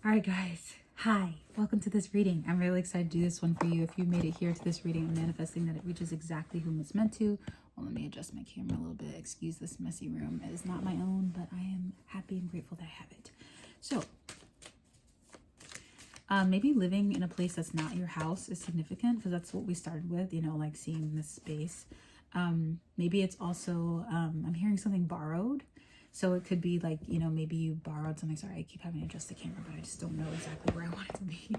All right, guys. Hi. Welcome to this reading. I'm really excited to do this one for you. If you made it here to this reading, I'm manifesting that it reaches exactly whom it's meant to. Well, let me adjust my camera a little bit. Excuse this messy room. It is not my own, but I am happy and grateful that I have it. So, maybe living in a place that's not your house is significant because that's what we started with, like seeing this space. Maybe it's also, I'm hearing something borrowed. So it could be like, maybe you borrowed something. Sorry, I keep having to adjust the camera, but I just don't know exactly where I want it to be.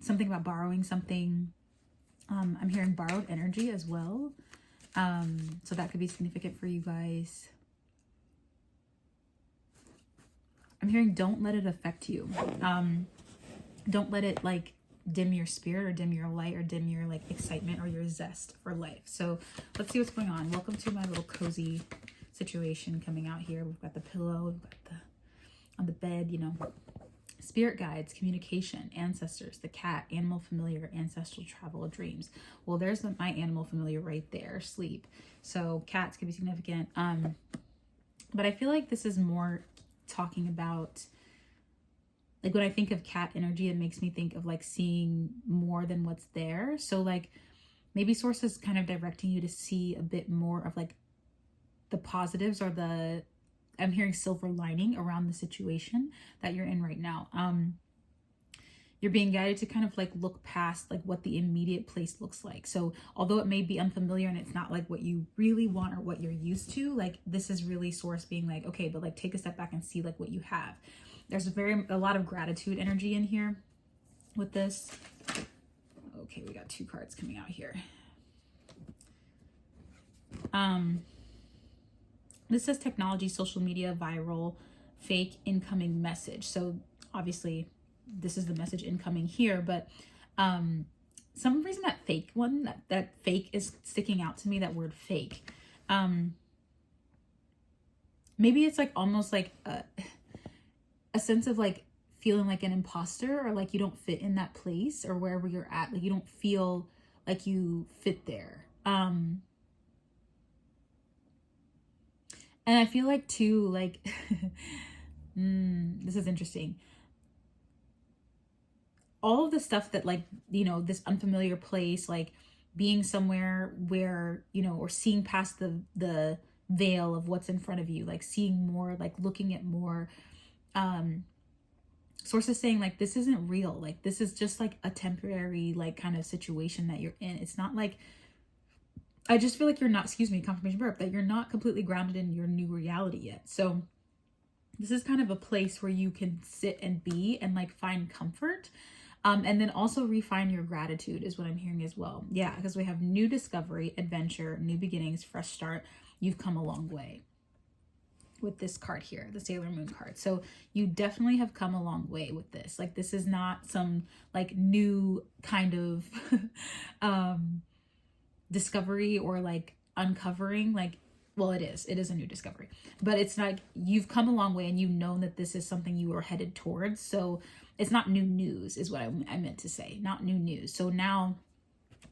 Something about borrowing something. I'm hearing borrowed energy as well. So that could be significant for you guys. I'm hearing don't let it affect you. Don't let it like dim your spirit or dim your light or dim your like excitement or your zest for life. So let's see what's going on. Welcome to my little cozy situation coming out here. We've got the pillow, we've got the on the bed, spirit guides, communication, ancestors, the cat, animal familiar, ancestral travel, dreams. Well, there's my animal familiar right there, sleep. So cats can be significant. But I feel like this is more talking about, like when I think of cat energy, it makes me think of like seeing more than what's there. So like maybe source is kind of directing you to see a bit more of like the positives or I'm hearing silver lining around the situation that you're in right now. You're being guided to kind of like look past like what the immediate place looks like. So although it may be unfamiliar and it's not like what you really want or what you're used to, like this is really source being like, okay, but like take a step back and see like what you have. There's a lot of gratitude energy in here with this. Okay, we got two cards coming out here. This says technology, social media, viral, fake, incoming message. So obviously this is the message incoming here, but some reason that fake one, that fake is sticking out to me, that word fake. Maybe it's like almost like a sense of like feeling like an imposter or like you don't fit in that place or wherever you're at. Like you don't feel like you fit there. And I feel like too, like, this is interesting. All of the stuff that like, this unfamiliar place, like being somewhere where, or seeing past the veil of what's in front of you, like seeing more, like looking at more, sources saying like, this isn't real. Like, this is just like a temporary, like kind of situation that you're in. It's not like, I just feel like you're not, confirmation burp, that you're not completely grounded in your new reality yet. So this is kind of a place where you can sit and be and like find comfort. And then also refine your gratitude is what I'm hearing as well. Yeah, because we have new discovery, adventure, new beginnings, fresh start. You've come a long way with this card here, the Sailor Moon card. So you definitely have come a long way with this. Like this is not some like new kind of discovery or like uncovering. Like, well, it is a new discovery, but it's not, you've come a long way and you know that this is something you are headed towards. So it's not new news is what I meant to say, not new news. So now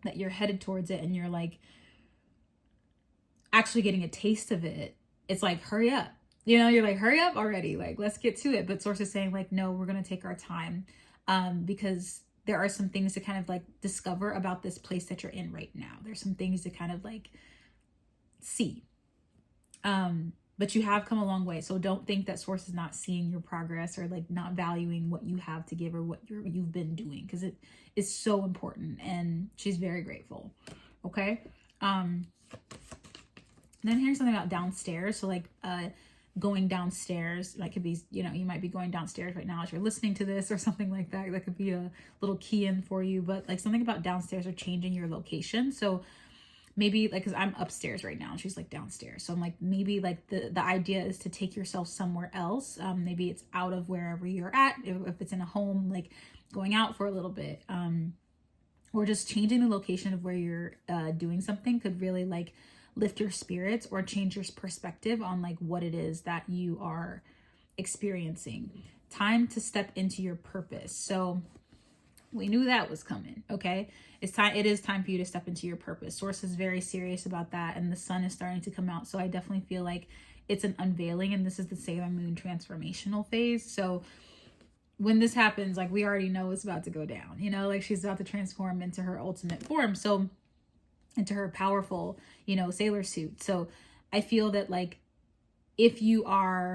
that you're headed towards it and you're like actually getting a taste of it, it's like, hurry up, you're like, hurry up already, like let's get to it. But source is saying like, no, we're going to take our time, because there are some things to kind of like discover about this place that you're in right now. There's some things to kind of like see. But you have come a long way. So don't think that source is not seeing your progress or like not valuing what you have to give or what you've been doing, because it is so important and she's very grateful. Okay. Then here's something about downstairs. So like going downstairs, that could be, you might be going downstairs right now as you're listening to this or something like that. That could be a little key in for you, but like something about downstairs or changing your location. So maybe like, because I'm upstairs right now and she's like downstairs. So I'm like, maybe like the idea is to take yourself somewhere else. Maybe it's out of wherever you're at. If it's in a home, like going out for a little bit, or just changing the location of where you're doing something could really like lift your spirits or change your perspective on like what it is that you are experiencing. Time to step into your purpose. So we knew that was coming. Okay. It is time for you to step into your purpose. Source is very serious about that. And the sun is starting to come out. So I definitely feel like it's an unveiling, and this is the Sailor Moon transformational phase. So when this happens, like we already know it's about to go down, you know, like she's about to transform into her ultimate form. So into her powerful, you know, sailor suit. So I feel that like if you're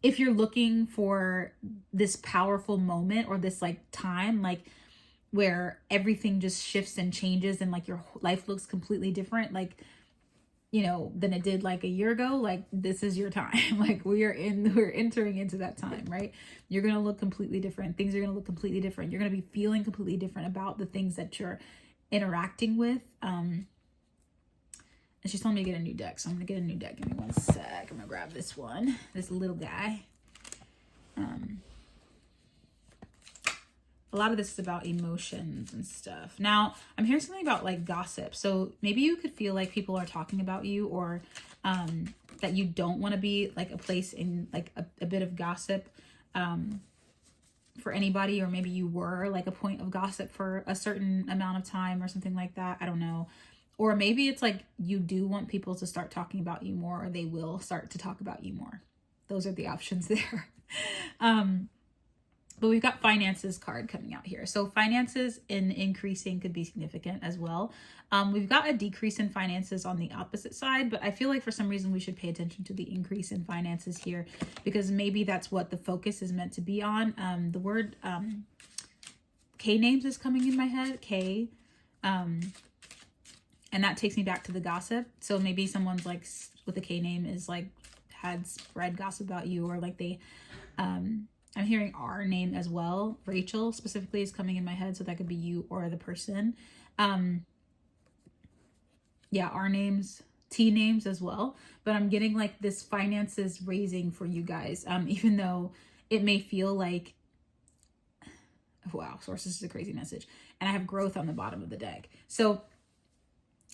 looking for this powerful moment or this like time, like where everything just shifts and changes and like your life looks completely different, like, you know, than it did like a year ago, like this is your time. Like we're entering into that time, right? You're going to look completely different. Things are going to look completely different. You're going to be feeling completely different about the things that you're interacting with. And she's telling me to get a new deck. So I'm going to get a new deck. Give me one sec. I'm going to grab this one, this little guy. A lot of this is about emotions and stuff. Now, I'm hearing something about like gossip. So maybe you could feel like people are talking about you, or that you don't want to be like a place in like a bit of gossip for anybody, or maybe you were like a point of gossip for a certain amount of time or something like that. I don't know. Or maybe it's like you do want people to start talking about you more, or they will start to talk about you more. Those are the options there. But we've got finances card coming out here. So finances in increasing could be significant as well. We've got a decrease in finances on the opposite side, but I feel like for some reason we should pay attention to the increase in finances here, because maybe that's what the focus is meant to be on. The word K names is coming in my head, K. And that takes me back to the gossip. So maybe someone's like with a K name is like had spread gossip about you, or like they, I'm hearing R name as well. Rachel specifically is coming in my head. So that could be you or the person. Yeah, R names, T names as well. But I'm getting like this finances raising for you guys. Even though it may feel like, wow, source, this is a crazy message. And I have growth on the bottom of the deck. So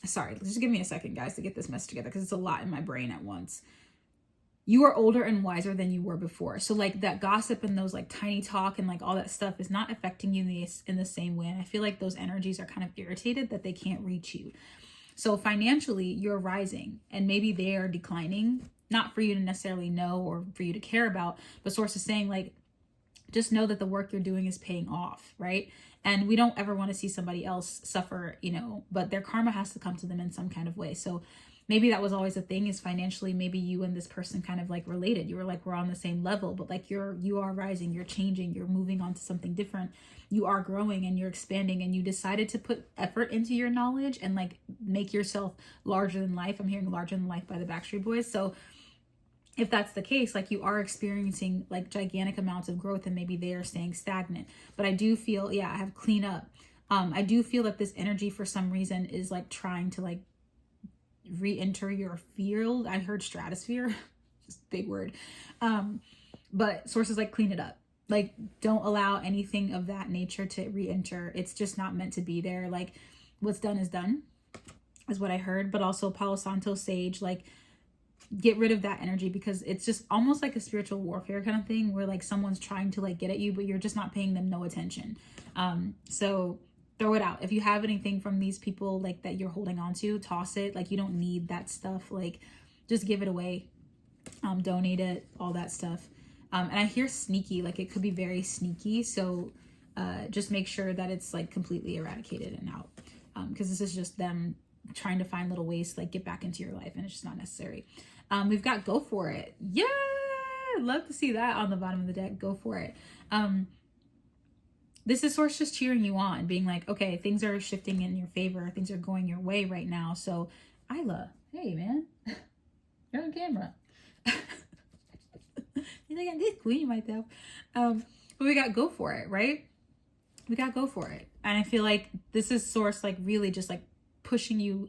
sorry, just give me a second, guys, to get this mess together, because it's a lot in my brain at once. You are older and wiser than you were before. So like that gossip and those like tiny talk and like all that stuff is not affecting you in the same way. And I feel like those energies are kind of irritated that they can't reach you. So financially, you're rising, and maybe they are declining, not for you to necessarily know or for you to care about, but source is saying like, just know that the work you're doing is paying off, right? And we don't ever want to see somebody else suffer, you know, but their karma has to come to them in some kind of way. So maybe that was always a thing, is financially, maybe you and this person kind of like related. You were like, we're on the same level, but like you are rising, you're changing, you're moving on to something different. You are growing and you're expanding, and you decided to put effort into your knowledge and like make yourself larger than life. I'm hearing Larger Than Life by the Backstreet Boys. So if that's the case, like you are experiencing like gigantic amounts of growth, and maybe they are staying stagnant. But I do feel, yeah, I have clean up. I do feel that this energy for some reason is like trying to like re-enter your field. I heard stratosphere, just a big word. But sources like clean it up. Like don't allow anything of that nature to re-enter. It's just not meant to be there. Like what's done is done, is what I heard. But also Palo Santo Sage, like get rid of that energy, because it's just almost like a spiritual warfare kind of thing, where like someone's trying to like get at you, but you're just not paying them no attention. So throw it out. If you have anything from these people like that you're holding on to, toss it. Like you don't need that stuff. Like just give it away, donate it, all that stuff. And I hear sneaky, like it could be very sneaky. So just make sure that it's like completely eradicated and out, because this is just them trying to find little ways to like get back into your life, and it's just not necessary. We've got go for it. Yeah, love to see that on the bottom of the deck. Go for it. This is source just cheering you on, being like, okay, things are shifting in your favor. Things are going your way right now. So Isla, hey man, you're on camera. You think I'm this queen myself. But we got go for it, right? We got go for it. And I feel like this is source like really just like pushing you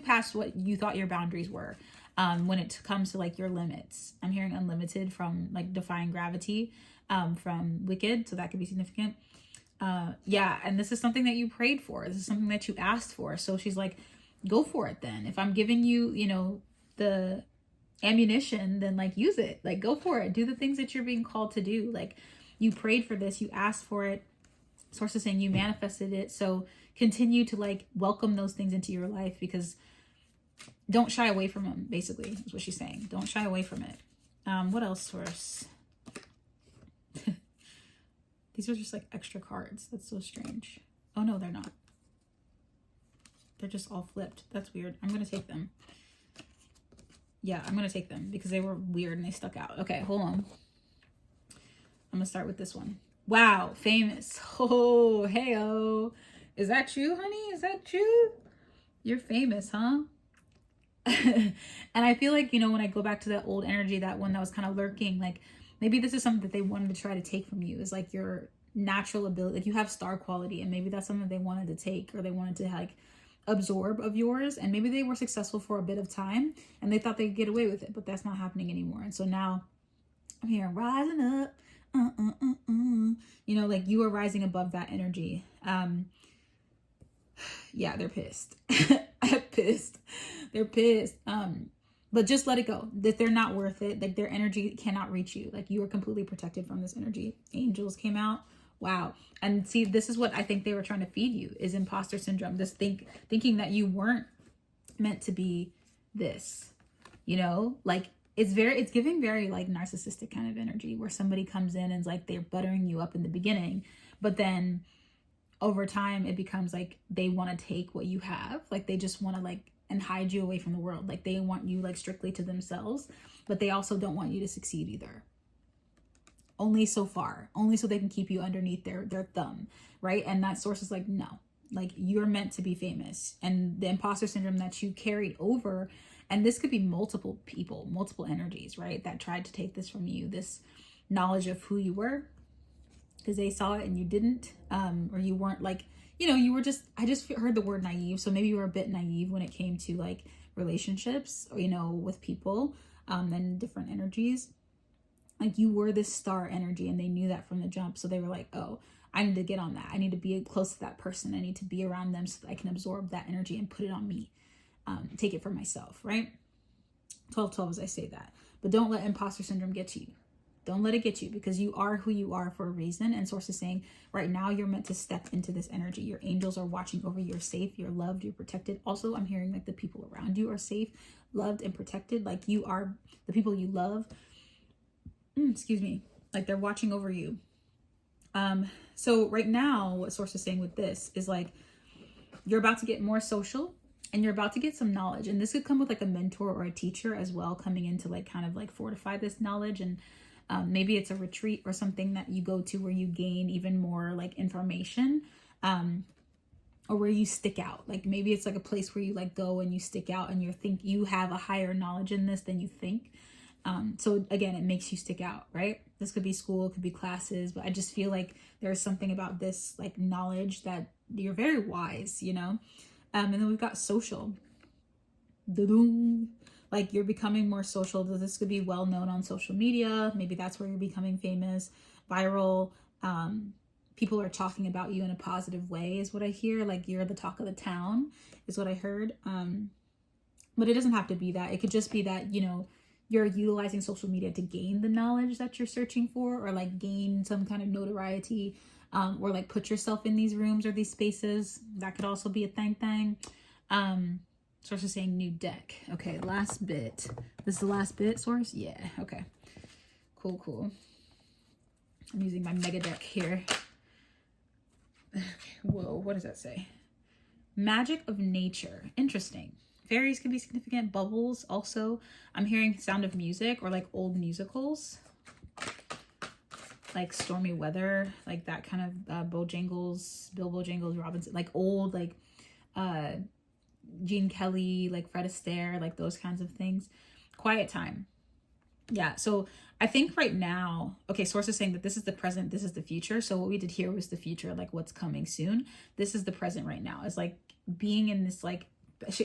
past what you thought your boundaries were. When it comes to like your limits. I'm hearing unlimited from like Defying Gravity, from Wicked. So that could be significant. Yeah. And this is something that you prayed for. This is something that you asked for. So she's like, go for it then. If I'm giving you, you know, the ammunition, then like use it. Like go for it. Do the things that you're being called to do. Like you prayed for this, you asked for it. Source is saying you manifested it. So continue to like welcome those things into your life, because don't shy away from them, basically, is what she's saying. Don't shy away from it. What else, source? These are just like extra cards. That's so strange. Oh no, they're not. They're just all flipped. That's weird. I'm going to take them. Yeah, I'm going to take them because they were weird and they stuck out. Okay, hold on. I'm going to start with this one. Wow, famous. Oh, hey-oh. Is that you, honey? Is that you? You're famous, huh? And I feel like, you know, when I go back to that old energy, that one that was kind of lurking, like maybe this is something that they wanted to try to take from you, is like your natural ability. Like you have star quality, and maybe that's something they wanted to take, or they wanted to like absorb of yours, and maybe they were successful for a bit of time and they thought they'd get away with it, but that's not happening anymore. And so now I'm here rising up, you know, like you are rising above that energy. Yeah, they're pissed. I'm pissed. They're pissed. But just let it go. That they're not worth it. Like their energy cannot reach you. Like you are completely protected from this energy. Angels came out. Wow. And see, this is what I think they were trying to feed you, is imposter syndrome. This thinking that you weren't meant to be this, you know, like it's giving very like narcissistic kind of energy, where somebody comes in and is like, they're buttering you up in the beginning, but then over time it becomes like they want to take what you have. Like they just want to like, and hide you away from the world. Like they want you like strictly to themselves, but they also don't want you to succeed either. Only so far, only so they can keep you underneath their thumb, right? And that source is like, no, like you're meant to be famous. And the imposter syndrome that you carried over, and this could be multiple people, multiple energies, right? That tried to take this from you, this knowledge of who you were, because they saw it and you didn't, or you weren't like, you know, you were just, I just heard the word naive. So maybe you were a bit naive when it came to like relationships, or, you know, with people, and different energies. Like you were this star energy, and they knew that from the jump. So they were like, oh, I need to get on that. I need to be close to that person. I need to be around them so that I can absorb that energy and put it on me. Take it for myself, right? 12-12 as I say that. But don't let imposter syndrome get to you. Don't let it get you, because you are who you are for a reason. And source is saying right now you're meant to step into this energy. Your angels are watching over you. You're safe. You're loved. You're protected. Also, I'm hearing like the people around you are safe, loved, and protected. Like you are the people you love. Excuse me. Like they're watching over you. So right now what source is saying with this is like you're about to get more social, and you're about to get some knowledge. And this could come with like a mentor or a teacher as well, coming in to like kind of like fortify this knowledge. And maybe it's a retreat or something that you go to where you gain even more like information, or where you stick out. Like maybe it's like a place where you like go and you stick out, and you think you have a higher knowledge in this than you think. So again, it makes you stick out, right? This could be school, it could be classes, but I just feel like there's something about this like knowledge that you're very wise, you know? And then we've got social. Like you're becoming more social. This could be well known on social media. Maybe that's where you're becoming famous, viral. People are talking about you in a positive way is what I hear. Like you're the talk of the town is what I heard. But it doesn't have to be that. It could just be that, you know, you're utilizing social media to gain the knowledge that you're searching for, or like gain some kind of notoriety, or like put yourself in these rooms or these spaces. That could also be a thing. Source is saying new deck. Okay, last bit. This is the last bit, source? Yeah, okay. Cool. I'm using my mega deck here. Okay, whoa, what does that say? Magic of nature. Interesting. Fairies can be significant. Bubbles also. I'm hearing sound of music, or like old musicals. Like stormy weather, like that kind of Bojangles, Bill Bojangles, Robinson, like old, like Gene Kelly, like Fred Astaire, like those kinds of things. Quiet time. Yeah, so I think right now, okay, source is saying that this is the present, this is the future. So what we did here was the future, like what's coming soon. This is the present right now. It's like being in this like,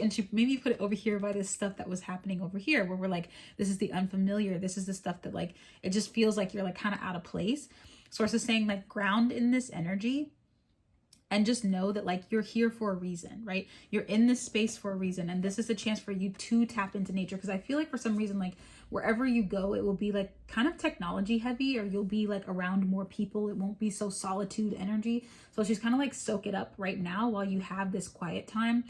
and she maybe put it over here by this stuff that was happening over here, where we're like, this is the unfamiliar. This is the stuff that like, it just feels like you're like kind of out of place. Source is saying like ground in this energy, and just know that like you're here for a reason, right? You're in this space for a reason. And this is a chance for you to tap into nature. Because I feel like for some reason, like wherever you go, it will be like kind of technology heavy, or you'll be like around more people. It won't be so solitude energy. So she's kind of like soak it up right now while you have this quiet time.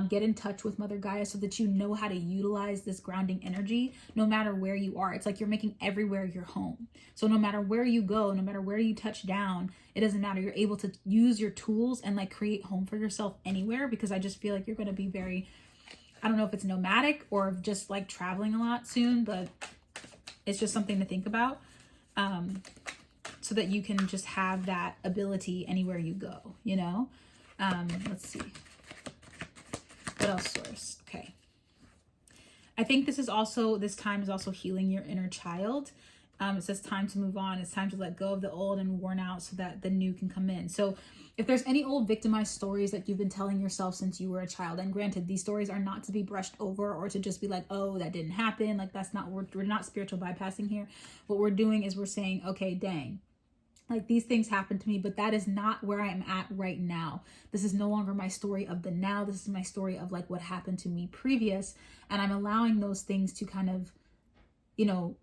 Get in touch with Mother Gaia so that you know how to utilize this grounding energy no matter where you are. It's like you're making everywhere your home. So no matter where you go, no matter where you touch down, it doesn't matter. You're able to use your tools and like create home for yourself anywhere, because I just feel like you're going to be very, I don't know if it's nomadic or just like traveling a lot soon, but it's just something to think about. So that you can just have that ability anywhere you go, you know? Let's see. What else, source? Okay. I think this time is also healing your inner child. It says time to move on. It's time to let go of the old and worn out so that the new can come in. So if there's any old victimized stories that you've been telling yourself since you were a child, and granted, these stories are not to be brushed over or to just be like, oh, that didn't happen. Like that's not, we're not spiritual bypassing here. What we're doing is we're saying, okay, dang, like these things happened to me, but that is not where I am at right now. This is no longer my story of the now. This is my story of like what happened to me previous. And I'm allowing those things to kind of, you know,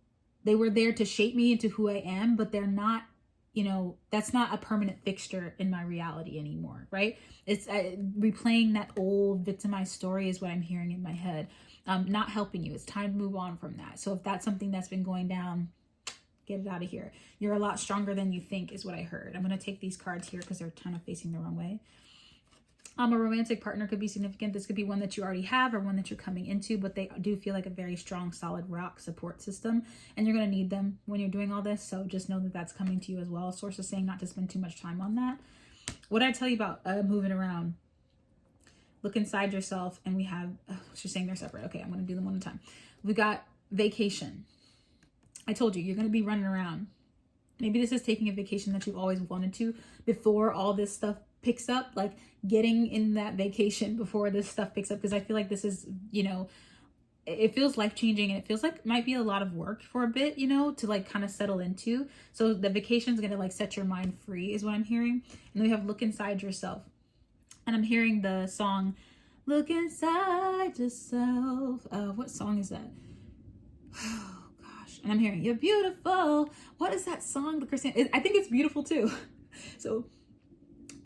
they were there to shape me into who I am, but they're not, you know, that's not a permanent fixture in my reality anymore, right? It's replaying that old victimized story is what I'm hearing in my head. Not helping you. It's time to move on from that. So if that's something that's been going down, get it out of here. You're a lot stronger than you think is what I heard. I'm going to take these cards here because they're kind of facing the wrong way. A romantic partner could be significant. This could be one that you already have or one that you're coming into, but they do feel like a very strong, solid rock support system. And you're going to need them when you're doing all this. So just know that that's coming to you as well. Source is saying not to spend too much time on that. What did I tell you about moving around? Look inside yourself. And we have, she's saying they're separate. Okay, I'm going to do them one at a time. We got vacation. I told you, you're going to be running around. Maybe this is taking a vacation that you've always wanted to before all this stuff picks up, like getting in that vacation before this stuff picks up. Because I feel like this is, you know, it feels life-changing and it feels like it might be a lot of work for a bit, you know, to like kind of settle into. So the vacation is going to like set your mind free is what I'm hearing. And then we have look inside yourself. And I'm hearing the song, look inside yourself. What song is that? And I'm hearing, you're beautiful. What is that song? The Christian, I think it's beautiful too. So,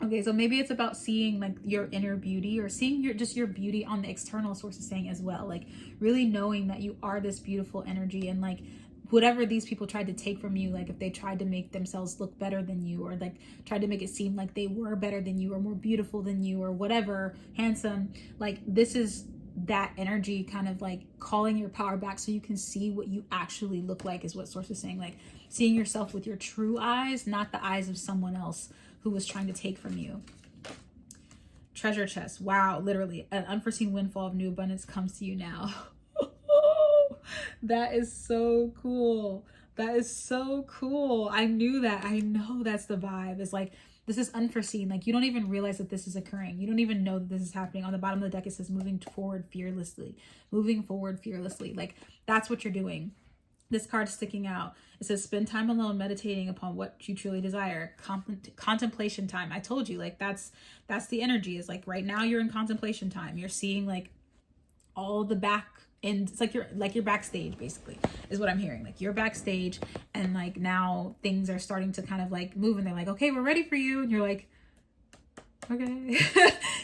okay, so maybe it's about seeing like your inner beauty or seeing your beauty on the external, source is saying as well. Like really knowing that you are this beautiful energy, and like whatever these people tried to take from you, like if they tried to make themselves look better than you, or like tried to make it seem like they were better than you or more beautiful than you or whatever, handsome, like this is that energy kind of like calling your power back so you can see what you actually look like is what source is saying. Like seeing yourself with your true eyes, not the eyes of someone else who was trying to take from you. Treasure chest. Wow, literally an unforeseen windfall of new abundance comes to you now. That is so cool. That is so cool. I knew that. I know that's the vibe. It's like this is unforeseen. Like you don't even realize that this is occurring. You don't even know that this is happening. On the bottom of the deck, it says moving forward fearlessly. Moving forward fearlessly. Like that's what you're doing. This card sticking out. It says spend time alone meditating upon what you truly desire. Contemplation time. I told you, like that's the energy. Is like right now you're in contemplation time. You're seeing like all the back, and it's like you're backstage basically is what I'm hearing. Like you're backstage and like now things are starting to kind of like move and they're like, okay, we're ready for you. And you're like, okay,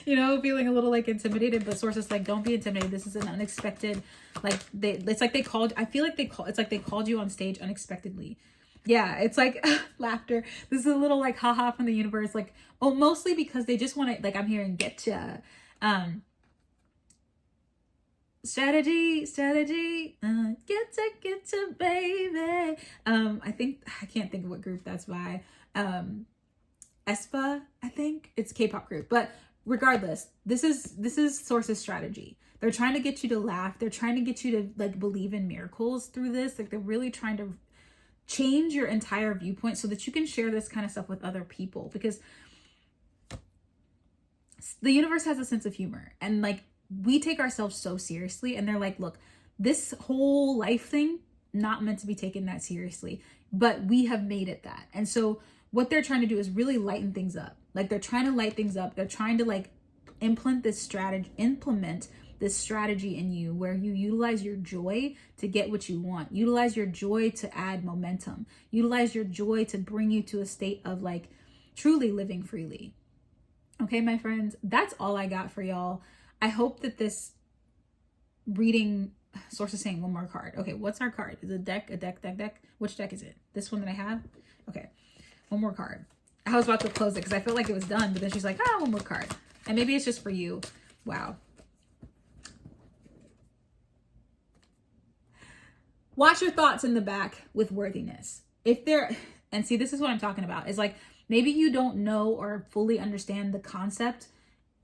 you know, feeling a little like intimidated, but source is like, don't be intimidated. This is an unexpected, like it's like they called, I feel like it's like they called you on stage unexpectedly. Yeah, it's like laughter. This is a little like haha from the universe. Like, oh, mostly because they just want to, like I'm hearing getcha. Strategy, get to baby. I can't think of what group that's by. aespa, I think it's K-pop group, but regardless, this is Source's strategy. They're trying to get you to laugh. They're trying to get you to like believe in miracles through this. Like they're really trying to change your entire viewpoint so that you can share this kind of stuff with other people, because the universe has a sense of humor, and like we take ourselves so seriously, and they're like, look, this whole life thing, not meant to be taken that seriously, but we have made it that. And so what they're trying to do is really lighten things up. Like they're trying to light things up. They're trying to like implement this strategy in you where you utilize your joy to get what you want. Utilize your joy to add momentum. Utilize your joy to bring you to a state of like truly living freely. Okay, my friends, that's all I got for y'all. I hope that this reading, source is saying one more card. Okay, what's our card? Is it a deck? Which deck is it? This one that I have? Okay, one more card. I was about to close it because I felt like it was done, but then she's like, one more card. And maybe it's just for you. Wow. Watch your thoughts in the back with worthiness. If they're, and see, this is what I'm talking about, is like, maybe you don't know or fully understand the concept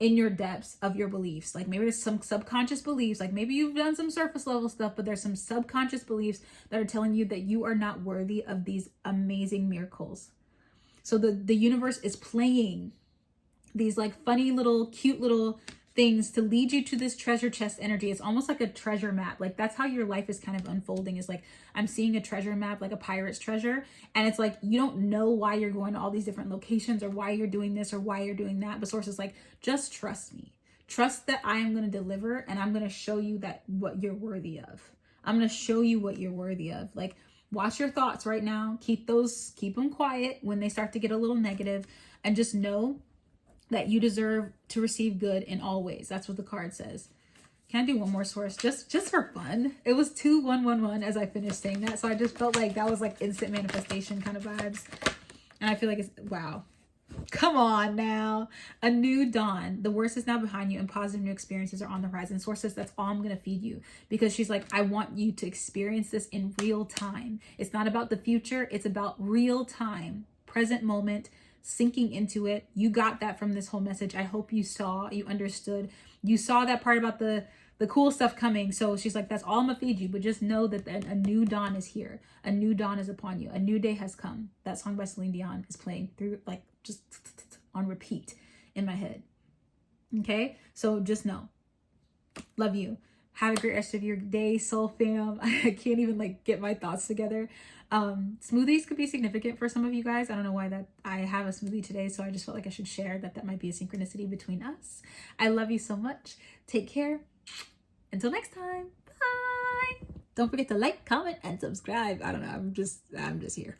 in your depths of your beliefs. Like maybe there's some subconscious beliefs, like maybe you've done some surface level stuff, but there's some subconscious beliefs that are telling you that you are not worthy of these amazing miracles. So the universe is playing these like funny little, cute little things to lead you to this treasure chest energy. It's almost like a treasure map. Like that's how your life is kind of unfolding, is like I'm seeing a treasure map, like a pirate's treasure. And it's like you don't know why you're going to all these different locations or why you're doing this or why you're doing that. But source is like, just trust me. Trust that I am going to deliver, and I'm going to show you that what you're worthy of. I'm going to show you what you're worthy of. Like, watch your thoughts right now. Keep them quiet when they start to get a little negative, and just know that you deserve to receive good in all ways. That's what the card says. Can I do one more source? Just for fun. It was 2111 as I finished saying that. So I just felt like that was like instant manifestation kind of vibes. And I feel like it's, wow. Come on now. A new dawn. The worst is now behind you and positive new experiences are on the horizon. Source says that's all I'm going to feed you, because she's like, I want you to experience this in real time. It's not about the future. It's about real time, present moment, sinking into it. You got that from this whole message. I hope you saw, you understood, you saw that part about the cool stuff coming. So she's like, that's all I'm gonna feed you, but just know that a new dawn is here. A new dawn is upon you. A new day has come. That song by Celine Dion is playing through, like, just on repeat in my head. Okay, so just know. Love you. Have a great rest of your day, soul fam. I can't even like get my thoughts together. Smoothies could be significant for some of you guys. I don't know why that I have a smoothie today, so I just felt like I should share that might be a synchronicity between us. I love you so much. Take care. Until next time. Bye. Don't forget to like, comment, and subscribe. I don't know. I'm just here.